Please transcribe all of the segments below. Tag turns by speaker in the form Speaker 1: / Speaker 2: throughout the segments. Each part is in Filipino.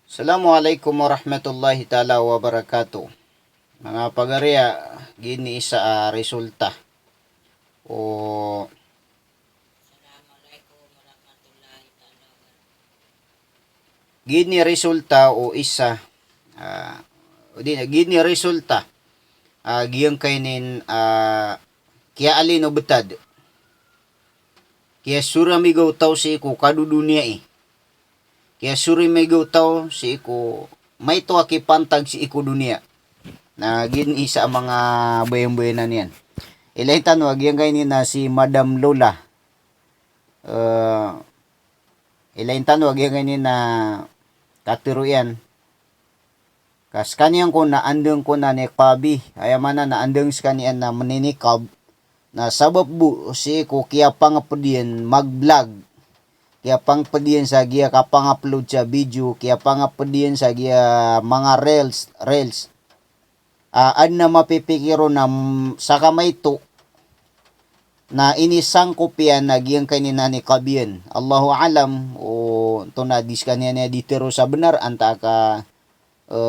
Speaker 1: Assalamualaikum warahmatullahi ta'ala wabarakatuh. Mga pagariya, gini sa resulta o gini resulta o isa gini resulta giyang kainin kaya alin o betad kaya suramigaw taw si iku kadudunia kaya suramigaw taw si iku may to akipantag si iku dunia na gini sa mga bayang-bayanan yan. Ilahin tanwag yan kainin na si Madam Lola. Ilahin tanwag yan kainin na katiruyan. Kas kaniyang ko na andeng ko na niqabi. Ayamana na andeng sa kaniyan na maninikab. Na sabab bu si ko kaya pangapadiyan mag-vlog. Kaya pangapadiyan sa giya kapang-upload sa video. Kaya pangapadiyan sa giya mga reels. Ad na mapipikiro na sa kamay to na inisang kopya na giyang kanina ni kabiyan. Allahu alam o to na dis kanina ditero sa benar anta ka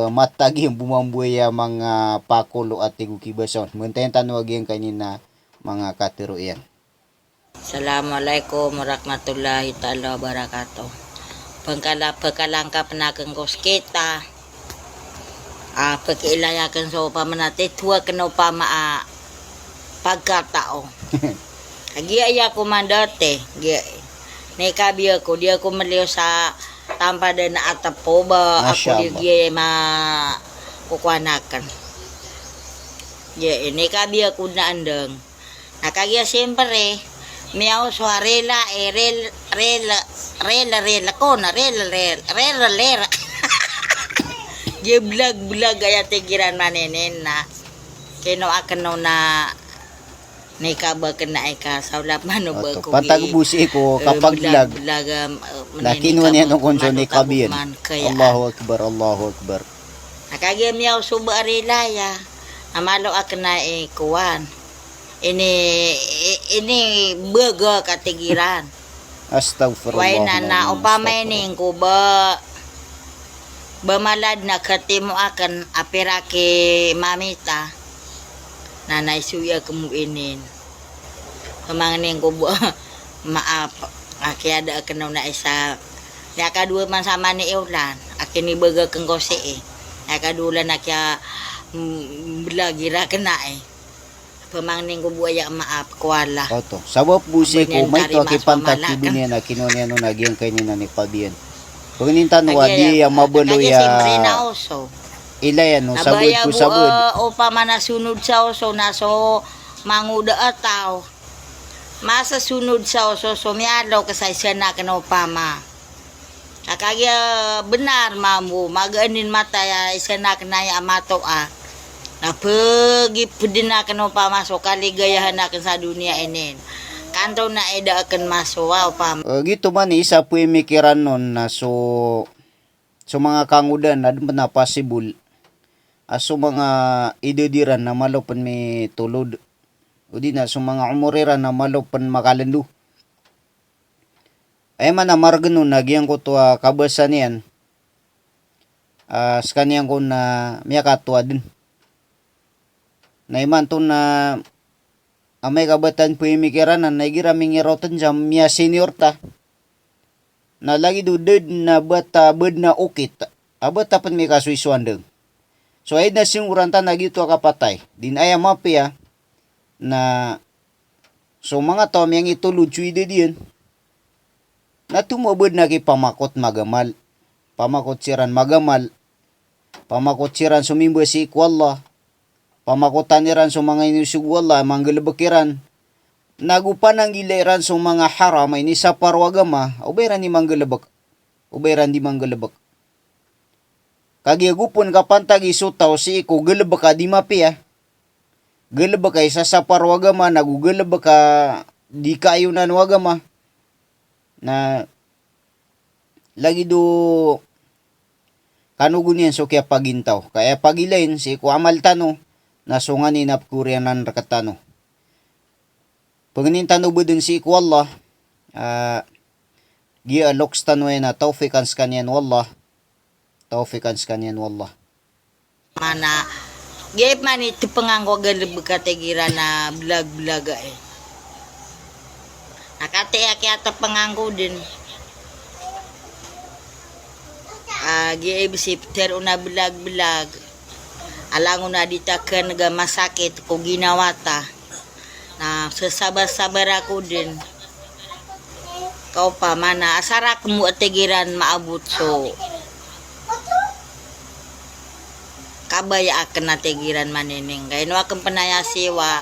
Speaker 1: matagi yung bumambuya mga pakulo at tigukibason. Muntayin tanwag yung kanina mga katiro yan.
Speaker 2: Assalamualaikum warahmatullahi ta'ala wabarakatuh. Pagkalangka penakang koskita. Pagkailayakan sa pamanate, tuwa ka na upama pagkatao. Agiya ko mandate. Naikabi ako, di ako maliw sa tampada na atapo ba ako di kukwanakan. Naikabi ako na andang. Nakagiya siyempre, miyaw sa rela ko na rela. Vlog ay tigiran maninin na kino akan na naikaba ka na ika sa laman o ba ko
Speaker 1: patagbusi ko kapag vlog lakinwa niya nung konsyon ni kabiyan. Allahu Akbar.
Speaker 2: Nakagim yaw suba arilaya amalo akan na ikuan ini baga katigiran
Speaker 1: Astaghfirullah.
Speaker 2: way na upama ining ko ba bamalad na katimo akan apirake mamita na naisuya kumuinin pamangning ko maap kaya ada akan na isa ya kadua man sama ni iulan akin ni baga kang kose ya kadula na kaya belagira kena pamangning ko buaya maap kuala
Speaker 1: oto sabab busi ko may to akipantag ti dunia na kinunya no nagyang kanina ni kabiyan. Pagnintan wadi yang mabalo ya ila yan no sabud ko sabud
Speaker 2: o pa manasunod sa oso na so manguda ataw masa sunod sa oso so mialo kasay siya na kano pama kakagya benar mamu maganin mata ya siya na kanaya amato na pagi pedin na kano pama so kaligayahan na sa dunia inin kanto na eda akan masuk pa.
Speaker 1: Gitu man isa po mikiran nun na so mga kangudan na na possible so mga idediran na malopan may tulod o di na so mga umuriran na malopan makalandu ay man na margano nagyan ko to kabasan yan sa kanyang ko na miyakatwa din na iman to na amay kabatan po imikiran na nagiraming irotan jam miya senior ta na lagi dudod na bata bed na ukit abata pan may kasuisuan deng so ay na singuran ta nagito kapatay din ay mapia na so mga tom yang itulod chuide diyan na tumabod na pamakot magamal pamakot siran magamal pamakot siran sumimbo si ikwallah pamakotaniran sa mga inisugwala, manggalabakiran, nagupan ang giliran sa mga haram, ay nisa parwagama, ubayran di manggalabak. Kagiagupon kapantag isutaw si iko, galabak ka di mapiya. Galabak ka isa sa parwagama, nagugalabak ka di kaayunan wagama. Na, lagi do, kanugun yan so kaya pagintaw. Kaya pagilain si iko amal tano, nasungan ni napkurianan rakatano. Pagnintan ubudin si iku Allah, gialoks tanwe na tawfikan sa kanyan wallah, taufikan sekalian wallah.
Speaker 2: Mana gayet man itu penganggo galib kategira na belag-belaga eh. Nakate ata penganggo din. Gayet bisip ter una belag-belag. Alangon na ditakan naga masakit ko ginawata. Na sasabar-sabar ako din. Kau pa mana asara kemu tegiran maabot so kabaya akan na tegiran manineng kaya no akan panaya siwa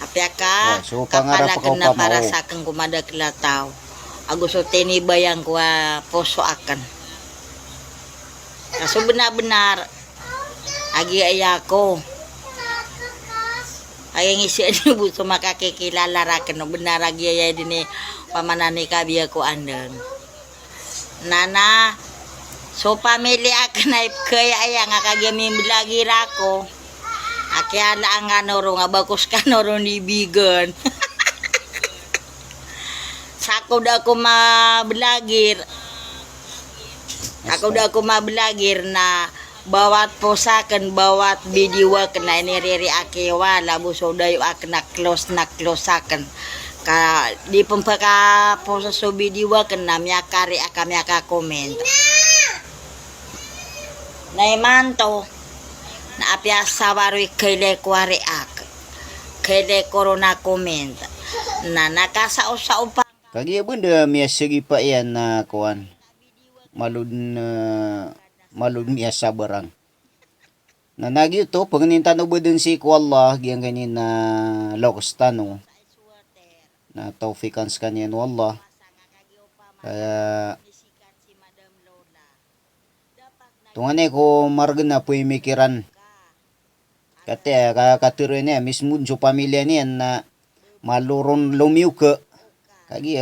Speaker 2: apya ka
Speaker 1: So pangarap
Speaker 2: kapalakan
Speaker 1: ko
Speaker 2: na
Speaker 1: pa
Speaker 2: para
Speaker 1: mao.
Speaker 2: sa akan kumada kilataw agusto tini bayang ko poso akan kaso benar-benar agi ayako ay ngisi ni buto makakikilala raken no benar agi ay dini pamanani kabiya ko andang nana so pamilya akan ay kaya ay nga kagyami bilagi rako akyala ang anoro nga bagus ka noro ni bigan sako da ko mablagir ako da ko mablagir na bawat posaken bawat video kena niriri akiwa labu sodayo akan na close akan ka di pempaka posa so video kena miakari aka miaka comment naimanto na apya sawaroy kayle kwari ak kayle corona comment na nakasao-sao pa
Speaker 1: Kagi benda miya segi pa yan na kuan malud miya sabarang. Na nagi to panganin tano bedeng si ku Allah giyang kanin na lokus tano na taufikan sekalian wallah. Kaya tungane ko marga na po mikiran. Kaya katiro niya mismo sa pamilya niya na maluron lumiw ka. Kagi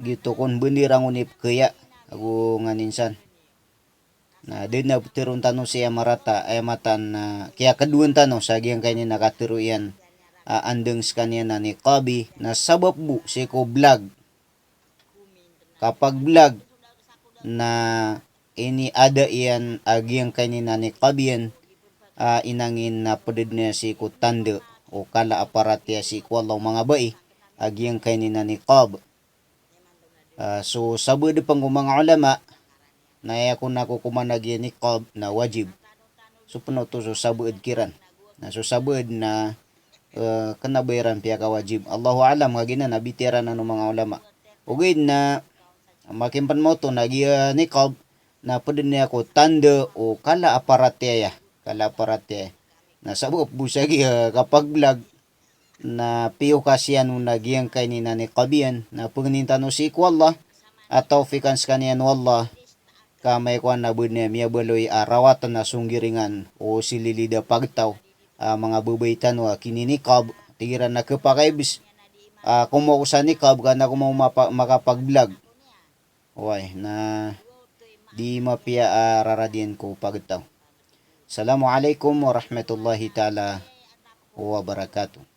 Speaker 1: gitu kon bendirang unip kaya aku nganinsan. Na din na tiron tanong siya marata ay matan na kaya kaduan tanong sa giyang kanin nakatiro yan andeng skanya na ni Kabi na sabab bu si ko vlog. Kapag vlog na ini ada iyan agyang kanina ni Kabian inangin na peded niya si ko tanda o kala aparat ya si ko Allah mga bai agyang kanina ni Kab. So sabod pang mga ulama na ako nakukumanagyan ni Kab na wajib. So puno to so sabod kiran. Na so sabod na kanabayaran piya ka wajib. Allahu alam nga gina nabitira na ng mga ulama. Ugid na makimpan mo to nagiya ni Kab na pwede niya ko tanda o kala aparatya na sabot busagi kapag vlog na piyo kasyan nung nagiyang kay ni Nani Kabian na pagnintan no si Allah at taufikan skanian wallah kamay ko na bud niya miya baloy rawatan na sunggiringan o sililida pagtaw mga bubaitan wa kininikab tigiran na kapakaibis kumukusa ni Kab ka na kumaw makapag-vlog way na di mapia raradian ko pagtaw. Assalamualaikum warahmatullahi taala wabarakatuh.